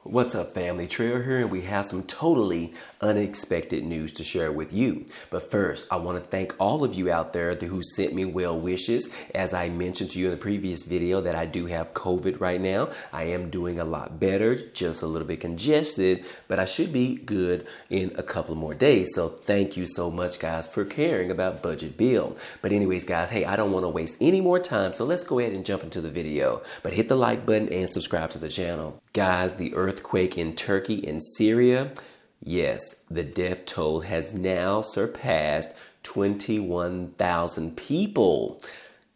What's up, family? Trail here, and we have some totally unexpected news to share with you. But first, I want to thank all of you out there who sent me well wishes. As I mentioned to you in the previous video that I do have COVID right now. I am doing a lot better, just a little bit congested, but I should be good in a couple more days. So thank you so much, guys, for caring about Budget Bill. But anyways, guys, hey, I don't want to waste any more time, so let's go ahead and jump into the video. But hit the like button and subscribe to the channel. Guys, the earthquake in Turkey and Syria, yes, the death toll has now surpassed 21,000 people.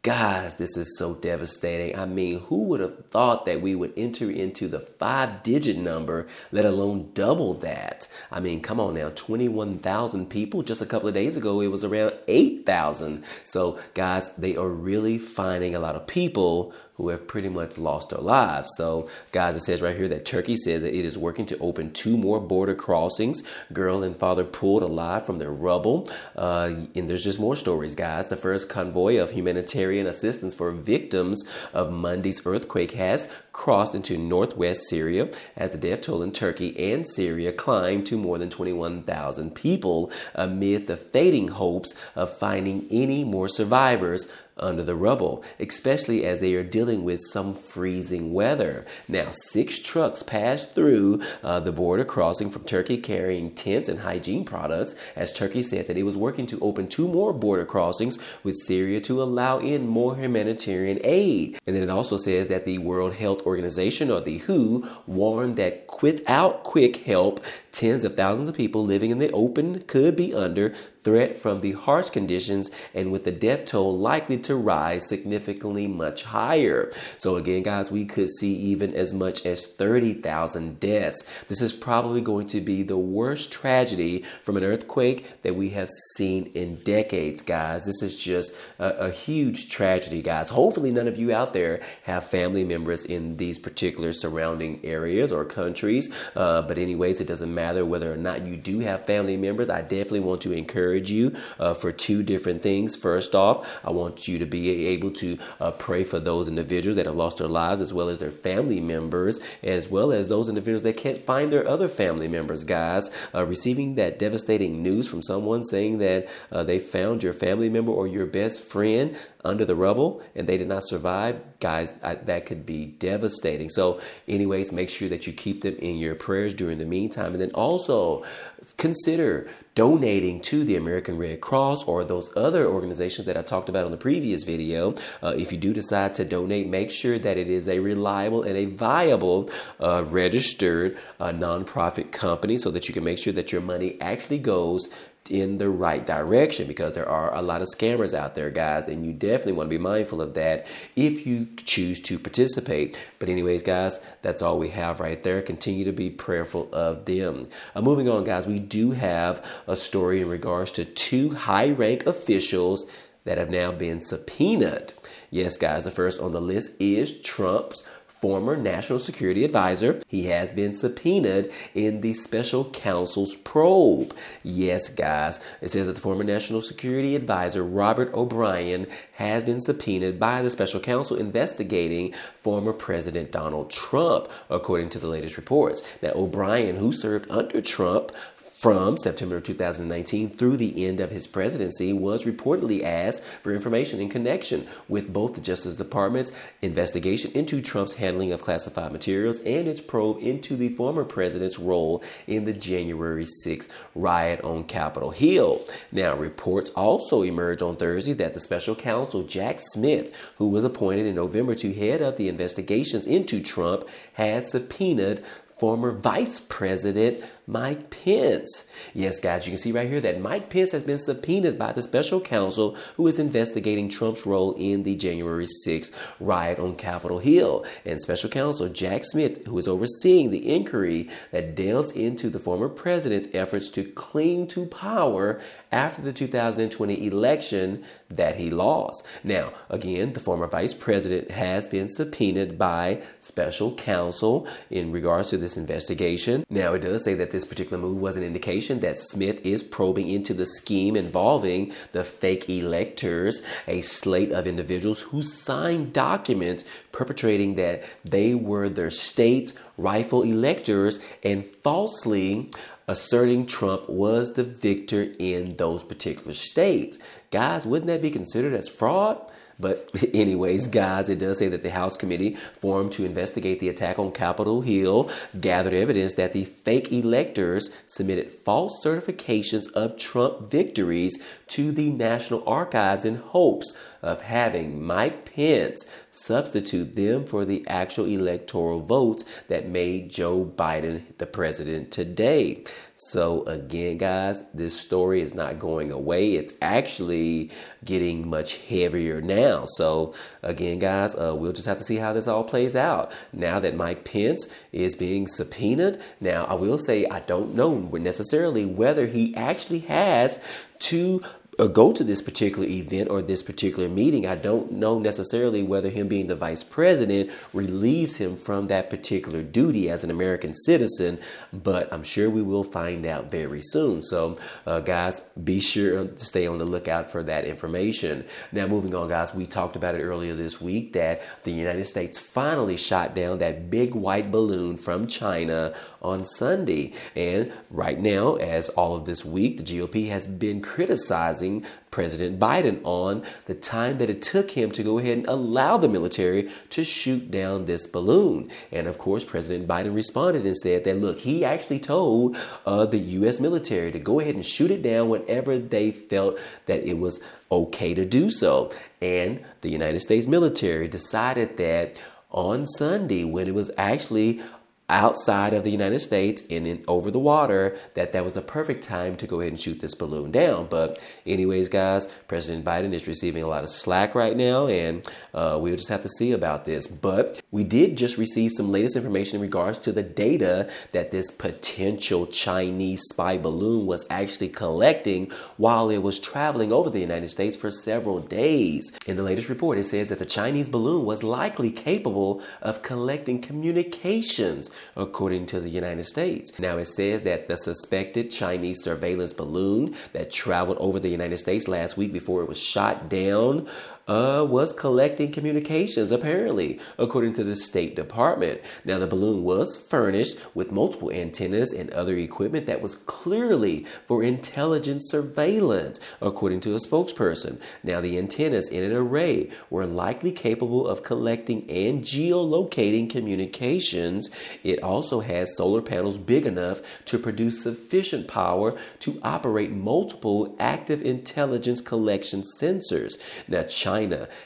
Guys, this is so devastating. I mean, who would have thought that we would enter into the 5-digit number, let alone double that? I mean, come on now, 21,000 people. Just a couple of days ago, it was around 8,000. So, guys, they are really finding a lot of people who have pretty much lost their lives. So, guys, it says right here that Turkey says that it is working to open 2 more border crossings. Girl and father pulled alive from their rubble. And there's just more stories, guys. The first convoy of humanitarian assistance for victims of Monday's earthquake has crossed into northwest Syria as the death toll in Turkey and Syria climbed to more than 21,000 people amid the fading hopes of finding any more survivors under the rubble, especially as they are dealing with some freezing weather. Now, 6 trucks passed through the border crossing from Turkey carrying tents and hygiene products, as Turkey said that it was working to open 2 more border crossings with Syria to allow in more humanitarian aid. And then it also says that the World Health Organization, or the WHO, warned that without quick help, tens of thousands of people living in the open could be under threat from the harsh conditions, and with the death toll likely to rise significantly much higher. So again, guys, we could see even as much as 30,000 deaths. This is probably going to be the worst tragedy from an earthquake that we have seen in decades, guys. This is just a huge tragedy, guys. Hopefully none of you out there have family members in these particular surrounding areas or countries. But anyways, it doesn't matter whether or not you do have family members. I definitely want to encourage you for 2 different things. First off, I want you to be able to pray for those individuals that have lost their lives, as well as their family members, as well as those individuals that can't find their other family members, guys. Receiving that devastating news from someone saying that they found your family member or your best friend under the rubble and they did not survive, guys, that could be devastating. So anyways, make sure that you keep them in your prayers during the meantime. And then also consider donating to the American Red Cross or those other organizations that I talked about on the previous video. If you do decide to donate, make sure that it is a reliable and a viable registered nonprofit company, so that you can make sure that your money actually goes in the right direction, because there are a lot of scammers out there, guys, and you definitely want to be mindful of that if you choose to participate. But anyways, guys, that's all we have right there. Continue to be prayerful of them. Moving on, guys, we do have a story in regards to 2 high-rank officials that have now been subpoenaed. Yes, guys, the first on the list is Trump's former national security advisor. He has been subpoenaed in the special counsel's probe. Yes, guys, it says that the former national security advisor, Robert O'Brien, has been subpoenaed by the special counsel investigating former President Donald Trump, according to the latest reports. Now, O'Brien, who served under Trump from September 2019 through the end of his presidency, was reportedly asked for information in connection with both the Justice Department's investigation into Trump's handling of classified materials and its probe into the former president's role in the January 6th riot on Capitol Hill. Now, reports also emerged on Thursday that the special counsel, Jack Smith, who was appointed in November to head up the investigations into Trump, had subpoenaed former Vice President Mike Pence. Yes, guys, you can see right here that Mike Pence has been subpoenaed by the special counsel who is investigating Trump's role in the January 6th riot on Capitol Hill. And special counsel Jack Smith, who is overseeing the inquiry that delves into the former president's efforts to cling to power after the 2020 election that he lost. Now, again, the former vice president has been subpoenaed by special counsel in regards to this investigation. Now, it does say that this particular move was an indication that Smith is probing into the scheme involving the fake electors, a slate of individuals who signed documents perpetrating that they were their state's rightful electors and falsely asserting Trump was the victor in those particular states. Guys, wouldn't that be considered as fraud? But anyways, guys, it does say that the House committee formed to investigate the attack on Capitol Hill gathered evidence that the fake electors submitted false certifications of Trump victories to the National Archives in hopes of having Mike Pence substitute them for the actual electoral votes that made Joe Biden the president today. So again, guys, this story is not going away. It's actually getting much heavier now. So again, guys, we'll just have to see how this all plays out. Now that Mike Pence is being subpoenaed, now I will say I don't know necessarily whether he actually has to go to this particular event or this particular meeting. I don't know necessarily whether him being the vice president relieves him from that particular duty as an American citizen, but I'm sure we will find out very soon. So, guys, be sure to stay on the lookout for that information. Now, moving on, guys, we talked about it earlier this week that the United States finally shot down that big white balloon from China on Sunday. And right now, as all of this week, the GOP has been criticizing President Biden on the time that it took him to go ahead and allow the military to shoot down this balloon. And of course, President Biden responded and said that, look, he actually told the U.S. military to go ahead and shoot it down whenever they felt that it was okay to do so. And the United States military decided that on Sunday, when it was actually outside of the United States and in over the water, that was the perfect time to go ahead and shoot this balloon down. But anyways, guys, President Biden is receiving a lot of slack right now, and we'll just have to see about this. But we did just receive some latest information in regards to the data that this potential Chinese spy balloon was actually collecting while it was traveling over the United States for several days. In the latest report, it says that the Chinese balloon was likely capable of collecting communications, according to the United States. Now, it says that the suspected Chinese surveillance balloon that traveled over the United States last week before it was shot down was collecting communications, apparently, according to the State Department. Now, the balloon was furnished with multiple antennas and other equipment that was clearly for intelligence surveillance, according to a spokesperson. Now, the antennas in an array were likely capable of collecting and geolocating communications. It also has solar panels big enough to produce sufficient power to operate multiple active intelligence collection sensors. Now, China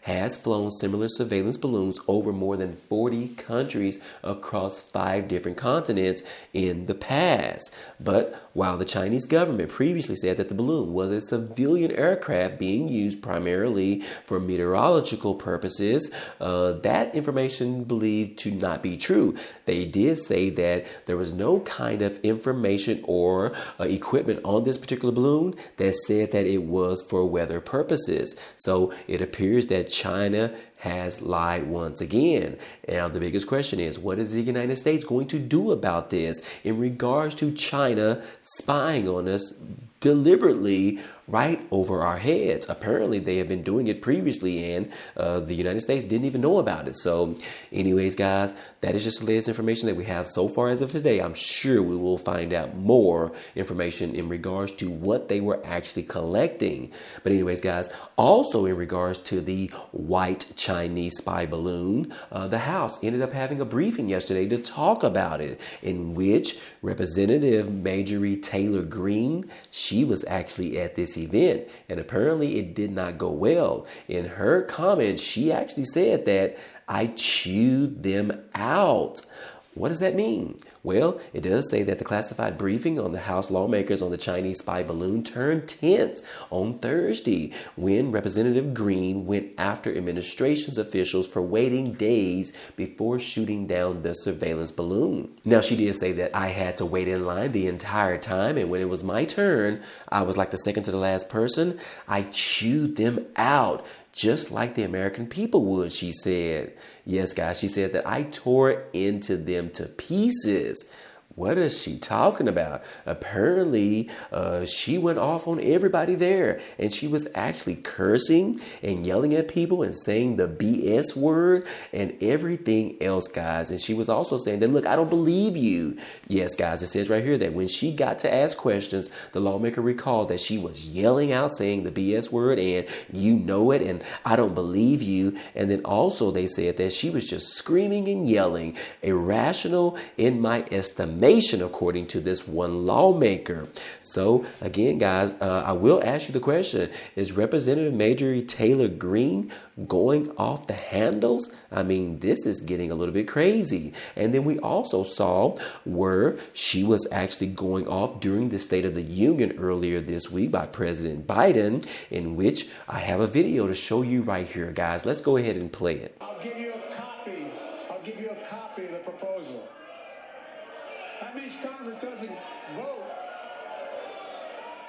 has flown similar surveillance balloons over more than 40 countries across 5 different continents in the past. But while the Chinese government previously said that the balloon was a civilian aircraft being used primarily for meteorological purposes, that information believed to not be true. They did say that there was no kind of information or equipment on this particular balloon that said that it was for weather purposes. So it appears that China has lied once again. Now, the biggest question is, what is the United States going to do about this in regards to China spying on us deliberately right over our heads? Apparently, they have been doing it previously, and the United States didn't even know about it. So anyways, guys, that is just the latest information that we have so far as of today. I'm sure we will find out more information in regards to what they were actually collecting. But anyways, guys, also in regards to the white Chinese spy balloon, the House ended up having a briefing yesterday to talk about it, in which Representative Marjorie Taylor Greene, she was actually at this event, and apparently it did not go well. In her comments, she actually said that I chewed them out. What does that mean? Well, it does say that the classified briefing on the House lawmakers on the Chinese spy balloon turned tense on Thursday when Representative Greene went after administration's officials for waiting days before shooting down the surveillance balloon. Now, she did say that I had to wait in line the entire time, and when it was my turn, I was like the second to the last person. I chewed them out, just like the American people would, she said. Yes, guys, she said that I tore into them to pieces. What is she talking about? Apparently, she went off on everybody there, and she was actually cursing and yelling at people and saying the BS word and everything else, guys. And she was also saying that, look, I don't believe you. Yes, guys, it says right here that when she got to ask questions, the lawmaker recalled that she was yelling out, saying the BS word, and you know it, and I don't believe you. And then also they said that she was just screaming and yelling, irrational in my estimation, according to this one lawmaker. So again, guys, I will ask you the question, is Representative Marjorie Taylor Greene going off the handles? I mean, this is getting a little bit crazy. And then we also saw where she was actually going off during the State of the Union earlier this week by President Biden, in which I have a video to show you right here, guys. Let's go ahead and play it. I'll give you a copy. I'll give you a copy of the proposal. That means Congress doesn't vote.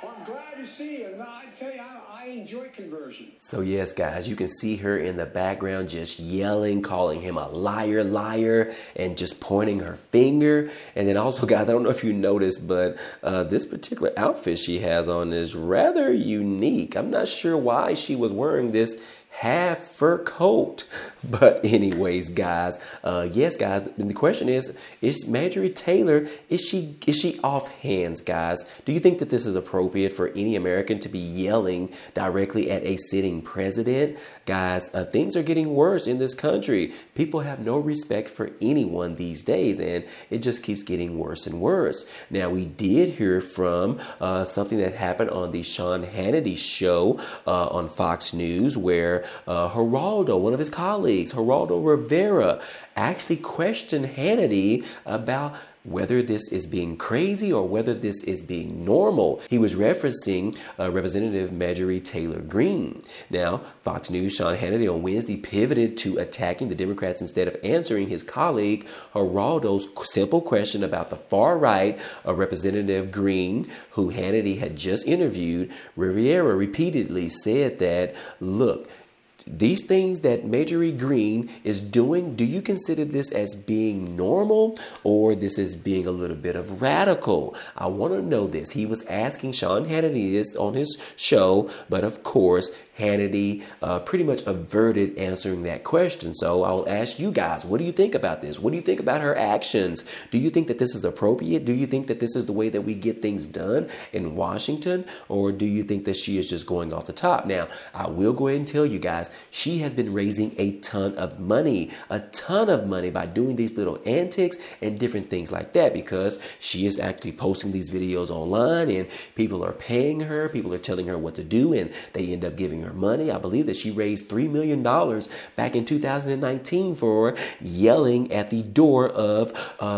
Well, I'm glad to see you. No, I tell you, I enjoy conversion. So yes, guys, you can see her in the background just yelling, calling him a liar, liar, and just pointing her finger. And then also, guys, I don't know if you noticed, but this particular outfit she has on is rather unique. I'm not sure why she was wearing this half fur coat. But anyways, guys, yes, guys, the question is Marjorie Taylor, is she off hands, guys? Do you think that this is appropriate for any American to be yelling directly at a sitting president? Guys, things are getting worse in this country. People have no respect for anyone these days, and it just keeps getting worse and worse. Now, we did hear from something that happened on the Sean Hannity show on Fox News, where Geraldo, one of his colleagues, Geraldo Rivera, actually questioned Hannity about whether this is being crazy or whether this is being normal. He was referencing Representative Marjorie Taylor Greene. Now, Fox News' Sean Hannity on Wednesday pivoted to attacking the Democrats instead of answering his colleague Geraldo's simple question about the far right of Representative Greene, who Hannity had just interviewed. Rivera repeatedly said that, look, these things that Marjorie Greene is doing, do you consider this as being normal, or this is being a little bit of radical? I want to know this. He was asking Sean Hannity this on his show, but of course, Hannity pretty much averted answering that question. So I'll ask you guys, what do you think about this? What do you think about her actions? Do you think that this is appropriate? Do you think that this is the way that we get things done in Washington? Or do you think that she is just going off the top? Now, I will go ahead and tell you guys, she has been raising a ton of money by doing these little antics and different things like that, because she is actually posting these videos online and people are paying her, people are telling her what to do, and they end up giving her money. I believe that she raised $3 million back in 2019 for yelling at the door of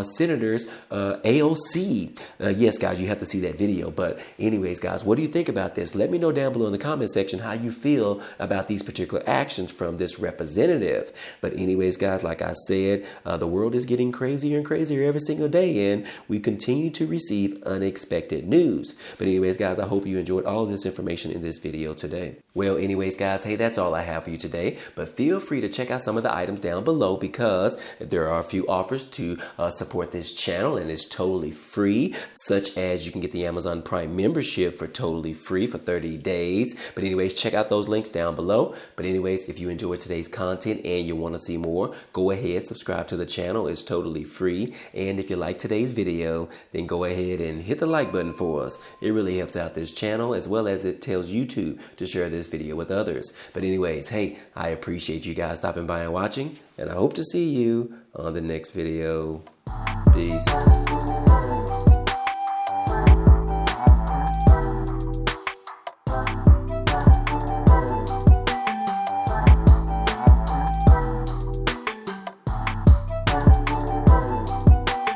Senators AOC. Yes, guys, you have to see that video. But anyways, guys, what do you think about this? Let me know down below in the comment section how you feel about these particular actions from this representative. But anyways, guys, like I said, the world is getting crazier and crazier every single day, and we continue to receive unexpected news. But anyways, guys, I hope you enjoyed all of this information in this video today. Well, anyways, guys, hey, that's all I have for you today. But feel free to check out some of the items down below, because there are a few offers to support this channel, and it's totally free, such as you can get the Amazon Prime membership for totally free for 30 days. But anyways, check out those links down below. But anyways, if you enjoyed today's content and you want to see more, go ahead, subscribe to the channel. It's totally free. And if you like today's video, then go ahead and hit the like button for us. It really helps out this channel, as well as it tells YouTube to share this video with others. But anyways, hey, I appreciate you guys stopping by and watching, and I hope to see you on the next video. Peace.